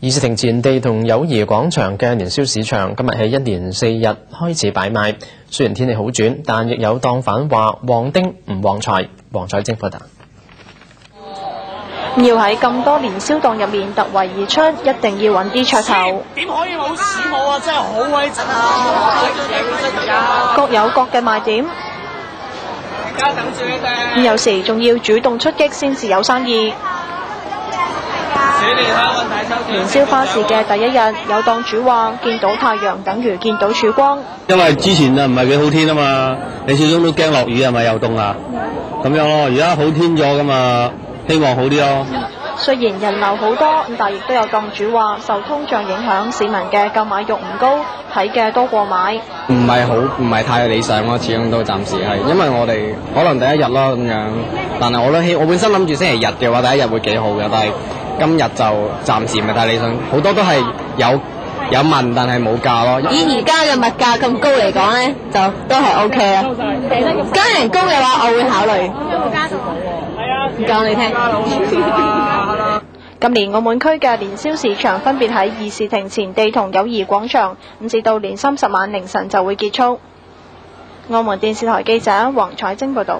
議事亭前地同友誼廣場嘅年宵市場今日喺一連4日開始擺賣。雖然天氣好轉，但亦有檔販話旺丁唔旺財。黃彩晶報道。要喺咁多年宵檔入面突圍而出，一定要揾啲噱頭。點可以冇市冇啊！真係好鬼震啊！各有各嘅賣點。而家等住你哋。有時仲要主動出擊先至有生意。年宵花市嘅第一日，有檔主話：見到太陽等於見到曙光。因為之前啊唔係幾好天啊嘛，你始終都驚落雨係咪又凍啊？咁樣咯，而家好天咗噶嘛，希望好啲咯。雖然人流好多，但亦都有檔主話受通脹影響，市民嘅購買欲唔高，睇嘅多過買。唔係太理想咯，始終都暫時係，因為我哋可能第一日咯咁樣，但係我本身諗住星期日嘅話，第一日會幾好嘅，但係今日就暫時唔係太理想，好多都係有問但係冇價咯。以而家嘅物價咁高嚟講咧，就都係 OK 啦。加人工嘅話，我會考慮。唔講你聽。今年澳門區嘅年宵市場分別喺議事亭前地同友誼廣場，至到年30晚凌晨就會結束。澳門電視台記者黃彩晶報道。